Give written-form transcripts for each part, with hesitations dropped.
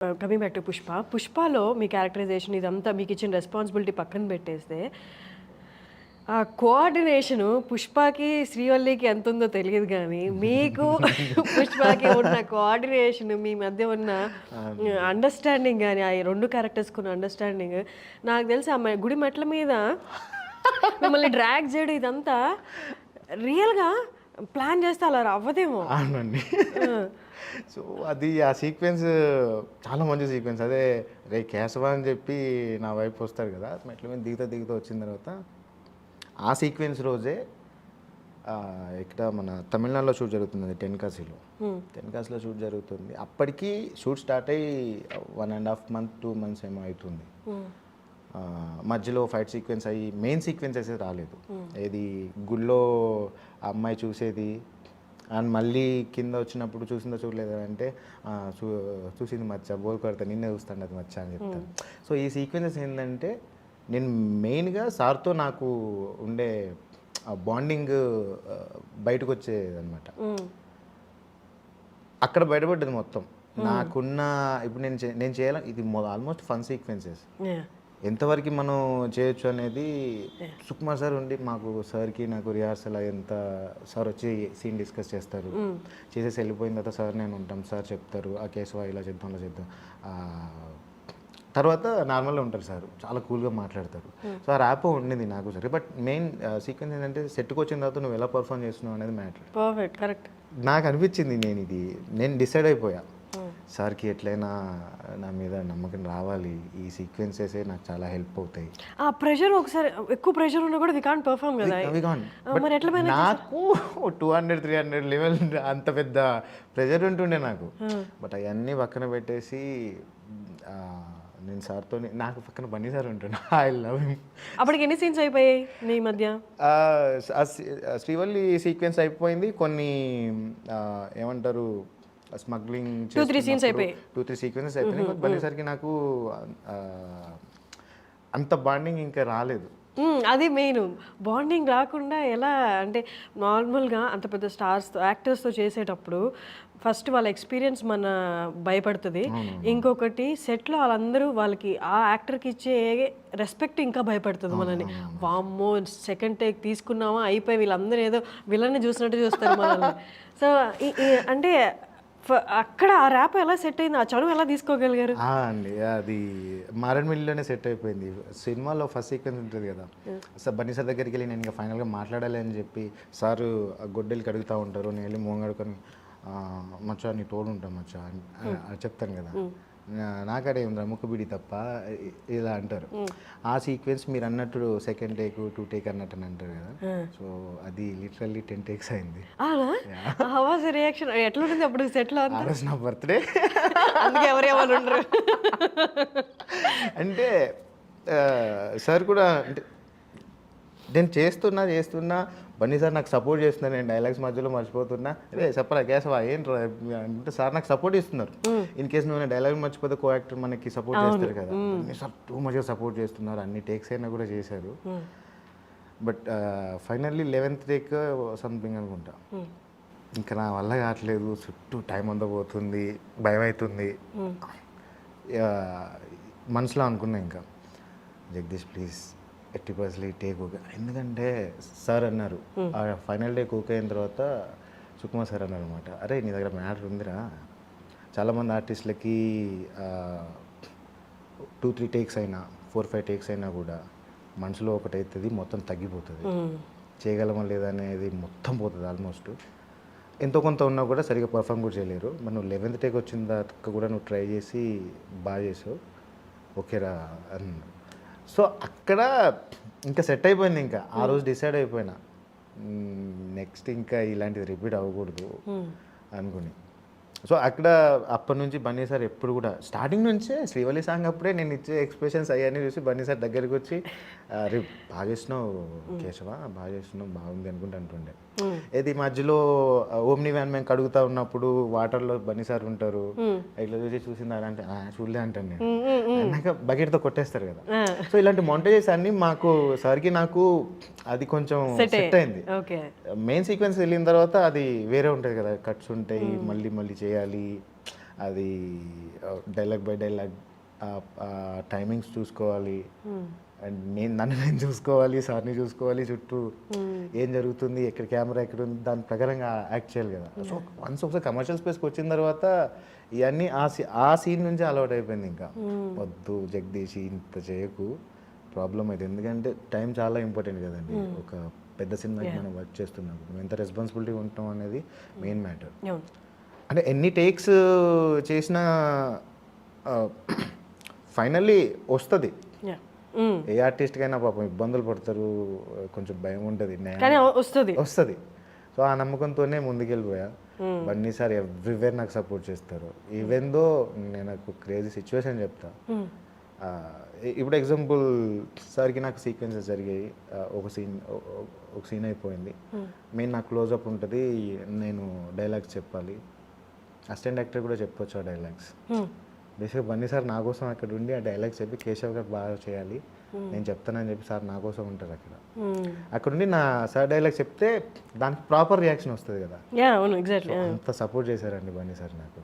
Coming back to 'పుష్పలో' మీ characterization ఇదంతా మీకిచ్చిన రెస్పాన్సిబిలిటీ పక్కన పెట్టేస్తే, ఆ కోఆర్డినేషను 'పుష్పకి', 'శ్రీవల్లికి' ఎంతుందో తెలీదు గానీ, మీకు 'పుష్పకి' ఉన్న కోఆర్డినేషన్, మీ మధ్య ఉన్న అండర్‌స్టాండింగ్ గాని, ఆ 2 క్యారెక్టర్స్‌కున్న అండర్‌స్టాండింగ్ నాకు తెలిసి ఆ గుడి మెట్ల మీద మిమ్మల్ని డ్రాగ్ చేయడం ఇదంతా రియల్‌గా ప్లాన్ చేస్తే అలా అవ్వదేమో. అవునండి. సో, అది ఆ సీక్వెన్స్ చాలా మంచి సీక్వెన్స్. అదే రే కేశవ అని చెప్పి నా వైపు వస్తాడు కదా! మెట్ల మీద దిగుతా వచ్చిన తర్వాత ఆ సీక్వెన్స్ రోజే ఇక్కడ మన తమిళనాడులో షూట్ జరుగుతుంది టెన్కాసీలో. టెన్కాసీలో షూట్ జరుగుతుంది. అప్పటికి షూట్ స్టార్ట్ అయ్యి 1.5 మంత్ 2 మంత్స్ ఏమో అవుతుంది. మధ్యలో ఫైట్ సీక్వెన్స్ అయ్యి మెయిన్ సీక్వెన్సెస్ రాలేదు. ఏది గుళ్ళో ఆ అమ్మాయి చూసేది అండ్ మళ్ళీ కింద వచ్చినప్పుడు చూసిందో చూడలేదా అంటే చూసింది మచ్చ బోల్ కొడతా నిన్నే చూస్తాను అది మచ్చ అని చెప్తాను. సో ఈ సీక్వెన్సెస్ ఏంటంటే నేను మెయిన్గా సార్తో నాకు ఉండే బాండింగ్ బయటకు వచ్చేదన్నమాట. అక్కడ బయటపడ్డది మొత్తం. నాకున్న ఇప్పుడు నేను చేయాలి ఇది ఆల్మోస్ట్ ఫన్ సీక్వెన్సెస్ ఎంతవరకు మనం చేయొచ్చు అనేది సుకుమార్ సార్ ఉండి మాకు సార్కి నాకు రిహార్సల్ ఎంత సార్ వచ్చి సీన్ డిస్కస్ చేస్తారు. చేసేసి వెళ్ళిపోయిన తర్వాత సార్ నేను ఉంటాం, సార్ చెప్తారు ఆ కేశవ ఇలా చేద్దాం అలా చేద్దాం. తర్వాత నార్మల్గా ఉంటారు సార్, చాలా కూల్గా మాట్లాడతారు. సో ఆ ర్యాప్ ఉండింది నాకు సరే. బట్ మెయిన్ సీక్వెన్స్ ఏంటంటే సెట్కి వచ్చిన తర్వాత నువ్వు ఎలా పర్ఫామ్ చేస్తున్నావు అనేది మ్యాటర్. Perfect, correct. నాకు అనిపించింది నేను డిసైడ్ అయిపోయా సార్కి ఎట్లయినా నా మీద నమ్మకం రావాలి, ఈ సీక్వెన్సెసే నాకు చాలా హెల్ప్ అవుతాయి. ఆ ప్రెషర్ ఒకసారి ఎక్కువ ప్రెషర్ ఉన్నా కూడా వి కాంట్ పర్ఫామ్ కదా. మరి ఎట్లా మేనేజ్? నాకు 200-300 లెవెల్ అంత పెద్ద ప్రెషర్ ఉంటుండే నాకు. బట్ అవన్నీ పక్కన పెట్టేసి నేను సార్తో నాకు పక్కన బన్నీ సార్ ఉంటుండే. I love him. అప్పటికి ఎన్ని సీన్స్ అయిపోయాయి మీ మధ్య? శ్రీవల్లి సీక్వెన్స్ అయిపోయింది. కొన్ని ఏమంటారు స్మగ్లింగ్ 2-3 సీన్స్ అయిపోయాయి. 2-3 సీక్వెన్సెస్ అయిపోయినాయి. బల్లిసరికి నాకు అంత బాండింగ్ ఇంకా రాలేదు. అది మెయిన్ బాండింగ్ రాకుండా ఎలా అంటే నార్మల్గా అంత పెద్ద స్టార్స్తో యాక్టర్స్తో చేసేటప్పుడు ఫస్ట్ వాళ్ళ ఎక్స్పీరియన్స్ మన భయపడుతుంది. ఇంకొకటి సెట్లో వాళ్ళందరూ వాళ్ళకి ఆ యాక్టర్కి ఇచ్చే రెస్పెక్ట్ ఇంకా భయపడుతుంది మనల్ని. వామ్మో సెకండ్ టేక్ తీసుకున్నామా అయిపోయి వీళ్ళందరూ ఏదో విలన్ని చూసినట్టు చూస్తారు మనల్ని. సో అంటే అక్కడ ఆ ర్యాప్ ఎలా సెట్ అయింది, ఆ చనువు ఎలా తీసుకోగలిగారు? అండి అది మారేడుమిల్లిలోనే సెట్ అయిపోయింది. సినిమాలో ఫస్ట్ సీక్వెన్స్ ఉంటుంది కదా, సార్ బన్నీ సార్ దగ్గరికి వెళ్ళి నేను ఇంకా ఫైనల్గా మాట్లాడాలి అని చెప్పి సారు గొడ్డలికి అడుగుతూ ఉంటారు. నేను వెళ్ళి మోహన్ అడుకొని మచ్చా నీ తోడు ఉంటాం మచ్చా అని చెప్తాను కదా. నాకడే ఉందా ముక్కుబిడి తప్ప ఇలా అంటారు. ఆ సీక్వెన్స్ మీరు అన్నట్టు సెకండ్ టేక్ 2 టేక్ అన్నట్టు అని అంటారు కదా. సో అది లిటరల్లీ 10 టేక్స్ అయింది. రియాక్షన్ ఎట్లా ఉంటుంది అప్పుడు సెట్లో? ఆ రోజు నా బర్త్డే, అందుకే ఎవరేమని ఉండరు. అంటే సార్ కూడా అంటే నేను చేస్తున్నా బన్నీ సార్ నాకు సపోర్ట్ చేస్తున్నారు. నేను డైలాగ్స్ మధ్యలో మర్చిపోతున్నా, అదే చెప్పరా కేశవ ఏంట్రా అంటే సార్ నాకు సపోర్ట్ ఇస్తున్నారు. ఇన్ కేసు నువ్వు డైలాగ్ మర్చిపోతే కో యాక్టర్ మనకి సపోర్ట్ చేస్తారు కదా. సార్ టూ మచ్గా సపోర్ట్ చేస్తున్నారు. అన్ని టేక్స్ అయినా కూడా చేశారు. But finally 11th take something అనుకుంటా, ఇంకా నా వల్ల కావట్లేదు, చుట్టూ టైం అంతా పోతుంది, భయం అవుతుంది. మనసులో అనుకున్నా ఇంకా జగదీష్ ప్లీజ్ 80% టేక్ ఓకే. ఎందుకంటే సార్ అన్నారు ఫైనల్ టేక్ ఓకే అయిన తర్వాత సుకుమార్ సార్ అన్నారు అనమాట, అరే నీ దగ్గర మ్యాటర్ ఉందిరా, చాలామంది ఆర్టిస్టులకి 2-3 టేక్స్ అయినా 4-5 టేక్స్ అయినా కూడా మనసులో ఒకటైతుంది, మొత్తం తగ్గిపోతుంది, చేయగలమా లేదా అనేది మొత్తం పోతుంది. ఆల్మోస్ట్ ఎంతో కొంత ఉన్నా కూడా సరిగ్గా పర్ఫామ్ కూడా చేయలేరు. మరి నువ్వు 11th టేక్ వచ్చిన దాకా కూడా నువ్వు ట్రై చేసి బాగా చేసావు, ఓకేరా అన్నారు. సో అక్కడ ఇంకా సెట్ అయిపోయింది. ఇంకా ఆ రోజు డిసైడ్ అయిపోయినా నెక్స్ట్ ఇంకా ఇలాంటిది రిపీట్ అవ్వకూడదు అనుకుని. సో అక్కడ అప్పటి నుంచి బన్నీ సార్ ఎప్పుడు కూడా స్టార్టింగ్ నుంచే శ్రీవల్లి సాంగ్ అప్పుడే నేను ఇచ్చే ఎక్స్ప్రెషన్స్ అవన్నీ చూసి బన్నీ సార్ దగ్గరికి వచ్చి రే బాగా చేసినావు కేశవ, బాగా చేసినావు, బాగుంది అనుకుంటూ అంటుండే. ఏది మధ్యలో ఓమ్ని వ్యాన్ మేము కడుగుతా ఉన్నప్పుడు వాటర్లో బన్నీ సార్ ఉంటారు, ఇట్లా చూసిందా అంటే చూడలే అంటాను నేను, అన్నాక బకెట్తో కొట్టేస్తారు కదా. సో ఇలాంటి మొంటేజెస్ అన్ని మాకు సార్కి నాకు అది కొంచెం సెట్ అయింది. మెయిన్ సీక్వెన్స్ వెళ్ళిన తర్వాత అది వేరే ఉంటుంది కదా, కట్స్ ఉంటాయి, మళ్ళీ చేయాలి అది డైలాగ్ బై డైలాగ్ టైమింగ్స్ చూసుకోవాలి, అండ్ నేను చూసుకోవాలి, సార్ని చూసుకోవాలి, చుట్టూ ఏం జరుగుతుంది, ఎక్కడ కెమెరా ఎక్కడ ఉంది, దాని ప్రకారంగా యాక్ట్ చేయాలి కదా. సో వన్స్ ఒకసారి కమర్షియల్ స్పేస్కి వచ్చిన తర్వాత ఇవన్నీ ఆ సీన్ నుంచి అలవాటు అయిపోయింది. ఇంకా వద్దు జగదీష్ ఇంత చేయకు, ప్రాబ్లం అయితే, ఎందుకంటే టైం చాలా ఇంపార్టెంట్ కదండి. ఒక పెద్ద సినిమాకి మనం వర్క్ చేస్తున్నప్పుడు ఎంత రెస్పాన్సిబిలిటీ ఉంటాం అనేది మెయిన్ మ్యాటర్. అంటే ఎన్ని టేక్స్ చేసినా ఫైనల్లీ వస్తుంది. ఏ ఆర్టిస్ట్కైనా పాపం ఇబ్బందులు పడతారు, కొంచెం భయం ఉంటుంది, వస్తుంది. సో ఆ నమ్మకంతోనే ముందుకెళ్ళిపోయా. బన్నీ సార్ ఎవ్రీవేర్ నాకు సపోర్ట్ చేస్తారు. ఈవెన్ దో నేను నాకు క్రేజీ సిచ్యువేషన్ చెప్తా. ఇప్పుడు ఎగ్జాంపుల్ సార్కి నాకు సీక్వెన్సెస్ జరిగాయి, ఒక సీన్ అయిపోయింది, మెయిన్ నాకు క్లోజ్అప్ ఉంటుంది, నేను డైలాగ్స్ చెప్పాలి, అసిస్టెంట్ యాక్టర్ కూడా చెప్పొచ్చు ఆ డైలాగ్స్. బేసిక్గా బన్నీ సార్ నా కోసం అక్కడ ఉండి ఆ డైలాగ్స్ చెప్పి కేశవ్ గారు బాగా చేయాలి, నేను చెప్తానని చెప్పి సార్ నా కోసం ఉంటారు అక్కడ ఉండి నా సార్ డైలాగ్ చెప్తే దానికి ప్రాపర్ రియాక్షన్ వస్తుంది కదా. అంత సపోర్ట్ చేశారండి బన్నీ సార్ నాకు,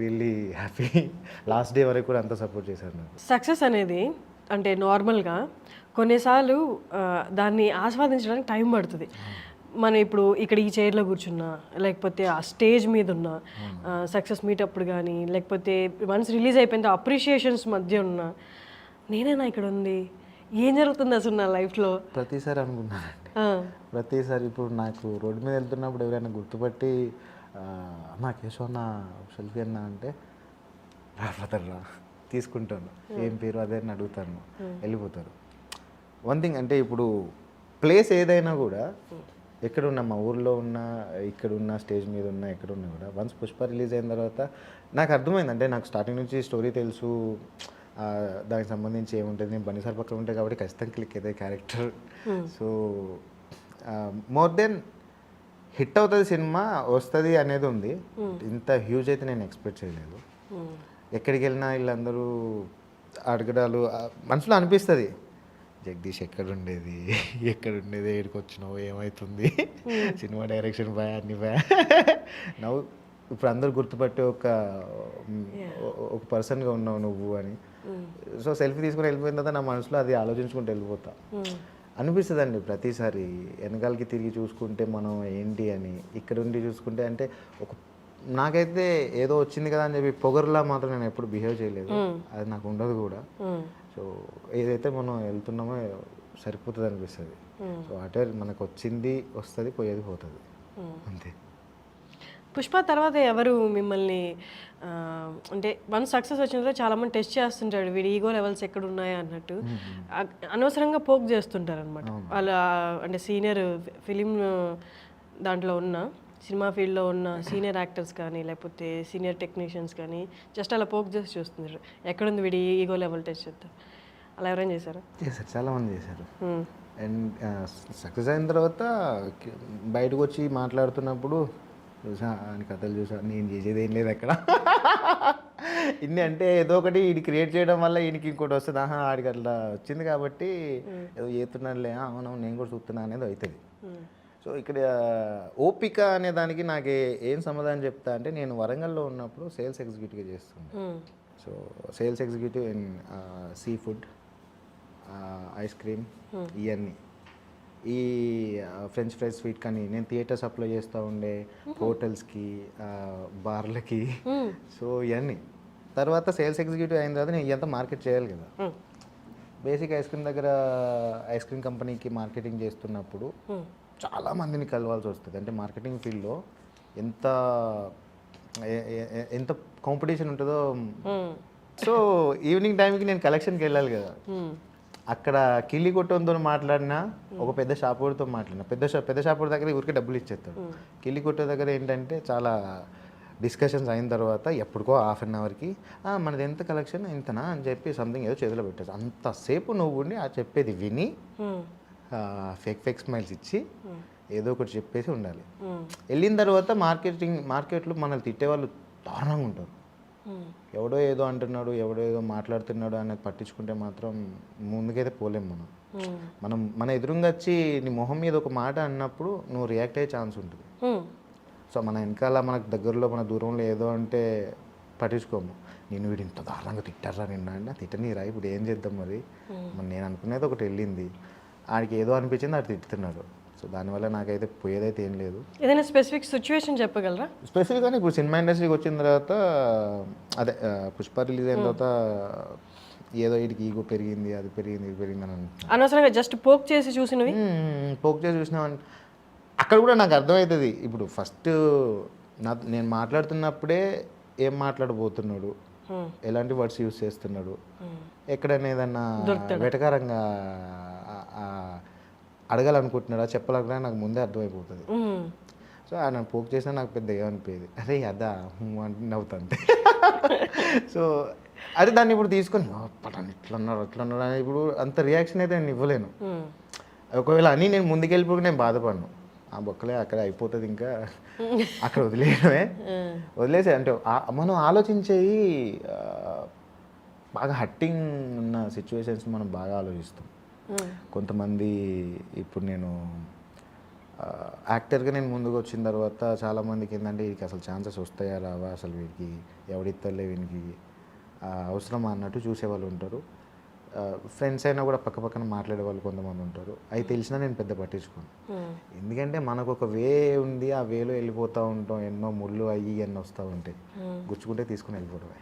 రియల్లీ హ్యాపీ. లాస్ట్ డే వరకు కూడా అంత సపోర్ట్ చేశారు నాకు. సక్సెస్ అనేది అంటే నార్మల్గా కొన్నిసార్లు దాన్ని ఆస్వాదించడానికి టైం పడుతుంది. మనం ఇప్పుడు ఇక్కడ ఈ చైర్లో కూర్చున్నా, లేకపోతే ఆ స్టేజ్ మీద ఉన్న సక్సెస్ మీట్ అప్పుడు కానీ, లేకపోతే వన్స్ రిలీజ్ అయిపోయిన అప్రిషియేషన్స్ మధ్య ఉన్నా, నేనేనా ఇక్కడ ఉంది, ఏం జరుగుతుంది అసలు నా లైఫ్లో ప్రతిసారి అనుకున్నానండి. ప్రతిసారి ఇప్పుడు నాకు రోడ్డు మీద వెళ్తున్నప్పుడు ఎవరైనా గుర్తుపట్టి అన్నా కేశవ్ అన్న సెల్ఫీ అన్నా అంటే రా తీసుకుంటాను, ఏం పేరు అదే అని అడుగుతాను, వెళ్ళిపోతారు. వన్ థింగ్ అంటే ఇప్పుడు ప్లేస్ ఏదైనా కూడా, ఎక్కడున్నా మా ఊర్లో ఉన్నా, ఇక్కడున్నా, స్టేజ్ మీద ఉన్నా, ఎక్కడున్నా కూడా వన్స్ పుష్ప రిలీజ్ అయిన తర్వాత నాకు అర్థమైంది. అంటే నాకు స్టార్టింగ్ నుంచి స్టోరీ తెలుసు, దానికి సంబంధించి ఏముంటుంది, నేను బన్నీ సార్ పక్కన ఉంటాయి కాబట్టి ఖచ్చితంగా క్లిక్ అయితే character. So more than hit అవుతుంది సినిమా, వస్తుంది అనేది ఉంది. ఇంత హ్యూజ్ అయితే నేను ఎక్స్పెక్ట్ చేయలేదు. ఎక్కడికి వెళ్ళినా వీళ్ళందరూ అడగడాలు మనసులో అనిపిస్తుంది, జగదీష్ ఎక్కడుండేది ఎక్కడికి వచ్చినావు, ఏమవుతుంది, సినిమా డైరెక్షన్ బాయ్ అన్ని బాయ్ నవ్వు, ఇప్పుడు అందరు గుర్తుపట్టే ఒక పర్సన్గా ఉన్నావు నువ్వు అని. సో సెల్ఫీ తీసుకుని వెళ్ళిపోయిన తర్వాత నా మనసులో అది ఆలోచించుకుంటూ వెళ్ళిపోతా అనిపిస్తుంది అండి. ప్రతిసారి వెనకాలకి తిరిగి చూసుకుంటే మనం ఏంటి అని, ఇక్కడ ఉండి చూసుకుంటే అంటే నాకైతే ఏదో వచ్చింది కదా అని చెప్పి పొగరులా మాత్రం నేను ఎప్పుడు బిహేవ్ చేయలేదు, అది నాకు ఉండదు కూడా. సో ఏదైతే మనం వెళ్తున్నామో సరిపోతుంది అనిపిస్తుంది. సో అటే మనకు వచ్చింది వస్తుంది, పోయేది పోతుంది, అంతే. పుష్ప తర్వాత ఎవరు మిమ్మల్ని అంటే వన్స్ సక్సెస్ వచ్చిన తర్వాత చాలామంది టెస్ట్ చేస్తుంటాడు, వీడి ఈగో లెవెల్స్ ఎక్కడ ఉన్నాయో అన్నట్టు అనవసరంగా పోక్ చేస్తుంటారు అనమాట. వాళ్ళ అంటే సీనియర్ ఫిలిం దాంట్లో ఉన్న సినిమా ఫీల్డ్లో ఉన్న సీనియర్ యాక్టర్స్ కానీ, లేకపోతే సీనియర్ టెక్నీషియన్స్ కానీ జస్ట్ అలా పోక్ చేసి చూస్తున్నారు, ఎక్కడుంది వీడి ఈగో లెవెల్ టెస్ట్ చేస్తారు. అలా ఎవరైనా చేశారు? చాలామంది చేశారు. అండ్ సక్సెస్ అయిన తర్వాత బయటకు వచ్చి మాట్లాడుతున్నప్పుడు చూసా అని కథలు చూసా, నేను చేసేది ఏం లేదు అక్కడ. ఇన్ని అంటే ఏదో ఒకటి ఇది క్రియేట్ చేయడం వల్ల ఈయనకి ఇంకోటి వస్తుంది, ఆడికి అట్లా వచ్చింది కాబట్టి ఏదో చేస్తున్నానులే, అవునవును నేను కూడా చూస్తున్నా అనేది అవుతుంది. సో ఇక్కడ ఓపిక అనే దానికి నాకు ఏం సమాధానం చెప్తా అంటే, నేను వరంగల్లో ఉన్నప్పుడు సేల్స్ ఎగ్జిక్యూటివ్గా చేస్తున్నాను. So sales executive in sea food, ice cream, ఇవన్నీ ఈ ఫ్రెంచ్ ఫ్రైస్ స్వీట్ కానీ నేను థియేటర్ సప్లై చేస్తూ ఉండే, హోటల్స్కి, బార్లకి. సో ఇవన్నీ తర్వాత సేల్స్ ఎగ్జిక్యూటివ్ అయిన తర్వాత నేను ఇదంతా మార్కెట్ చేయాలి కదా. బేసిక్ ఐస్ క్రీమ్ దగ్గర ఐస్ క్రీమ్ కంపెనీకి మార్కెటింగ్ చేస్తున్నప్పుడు చాలా మందిని కలవాల్సి వస్తుంది. అంటే మార్కెటింగ్ ఫీల్డ్లో ఎంత కాంపిటీషన్ ఉంటుందో. సో ఈవినింగ్ టైంకి నేను కలెక్షన్కి వెళ్ళాలి కదా. అక్కడ కిల్లి కొట్టంతో మాట్లాడినా, ఒక పెద్ద షాపుడితో మాట్లాడినా, పెద్ద షాపుడి దగ్గర ఊరికి డబ్బులు ఇచ్చేస్తాడు. కిల్లి కొట్టే దగ్గర ఏంటంటే చాలా డిస్కషన్స్ అయిన తర్వాత ఎప్పటికో హాఫ్ అన్ అవర్కి మనది ఎంత కలెక్షన్ ఇంతనా అని చెప్పి సంథింగ్ ఏదో చేతిలో పెట్టేసి అంతసేపు నువ్వు ఉండి ఆ చెప్పేది విని ఫేక్ స్మైల్స్ ఇచ్చి ఏదో ఒకటి చెప్పేసి ఉండాలి. వెళ్ళిన తర్వాత మార్కెట్లో మనల్ని తిట్టేవాళ్ళు దారుణంగా ఉంటారు. ఎవడో ఏదో అంటున్నాడు, ఎవడో ఏదో మాట్లాడుతున్నాడు అనేది పట్టించుకుంటే మాత్రం ముందుకైతే పోలేము. మన ఎదురుగా వచ్చి నీ మొహం మీద ఒక మాట అన్నప్పుడు నువ్వు రియాక్ట్ అయ్యే ఛాన్స్ ఉంటుంది. సో మన వెనకాల మనకు దగ్గరలో మన దూరంలో ఏదో అంటే పట్టించుకోము. నేను వీడు ఇంత దారుణంగా తిట్టారా నిన్న అంటే తిట్టనీరా ఇప్పుడు ఏం చేద్దాం మరి నేను అనుకునేది ఒకటి వెళ్ళింది, ఆడికి ఏదో అనిపించింది ఆడు తిట్టుతున్నాడు. సో దానివల్ల నాకైతే పోయేదైతే ఏం లేదు. ఏదైనా స్పెసిఫిక్ సిచ్యువేషన్ చెప్పగలరా? స్పెసిఫిక్గా ఇప్పుడు సినిమా ఇండస్ట్రీకి వచ్చిన తర్వాత అదే పుష్ప రిలీజ్ అయిన తర్వాత ఏదో వీడికి ఈగో పెరిగింది, అది పెరిగింది, ఇది పెరిగింది అని అంటున్నాను. అనవసరంగా జస్ట్ పోక్ చేసి చూసినవి పోక్ చేసి చూసినామని అక్కడ కూడా నాకు అర్థమవుతుంది. ఇప్పుడు ఫస్ట్ నేను మాట్లాడుతున్నప్పుడే ఏం మాట్లాడబోతున్నాడు, ఎలాంటి వర్డ్స్ యూస్ చేస్తున్నాడు, ఎక్కడైనా ఏదన్నా వెటకారంగా అడగాలనుకుంటున్నాడా చెప్పాలనుకున్నా నాకు ముందే అర్థమైపోతుంది. సో ఆయన పోక్ చేసినా నాకు పెద్ద ఏమనిపోయేది, అరే అదా అంటే నవ్వుతాను. సో అదే దాన్ని ఇప్పుడు తీసుకొని పలానా ఇట్లన్నాడు అట్లన్నాడు అని ఇప్పుడు అంత రియాక్షన్ అయితే నేను ఇవ్వలేను. ఒకవేళ అని నేను ముందుకెళ్ళిపోయి నేను బాధపడను, ఆ బొక్కలే అక్కడ అయిపోతుంది ఇంకా అక్కడ వదిలేయడమే, వదిలేసే అంటే మనం ఆలోచించేవి బాగా హట్టింగ్ ఉన్న సిచ్యువేషన్స్ మనం బాగా ఆలోచిస్తాం. కొంతమంది ఇప్పుడు నేను యాక్టర్గా నేను ముందుకు వచ్చిన తర్వాత చాలామందికి ఏంటంటే వీడికి అసలు ఛాన్సెస్ వస్తాయా రావా, అసలు వీడికి ఎవడిత్తలే, వీనికి అవసరమా అన్నట్టు చూసేవాళ్ళు ఉంటారు. ఫ్రెండ్స్ అయినా కూడా పక్క పక్కన మాట్లాడే వాళ్ళు కొంతమంది ఉంటారు. అవి తెలిసినా నేను పెద్ద పట్టించుకోను, ఎందుకంటే మనకు ఒక వే ఉంది, ఆ వేలో వెళ్ళిపోతూ ఉంటాం, ఎన్నో ముళ్ళు అయ్యి ఎన్నో వస్తూ ఉంటాయి, గుచ్చుకుంటే తీసుకుని వెళ్ళిపోవడమే.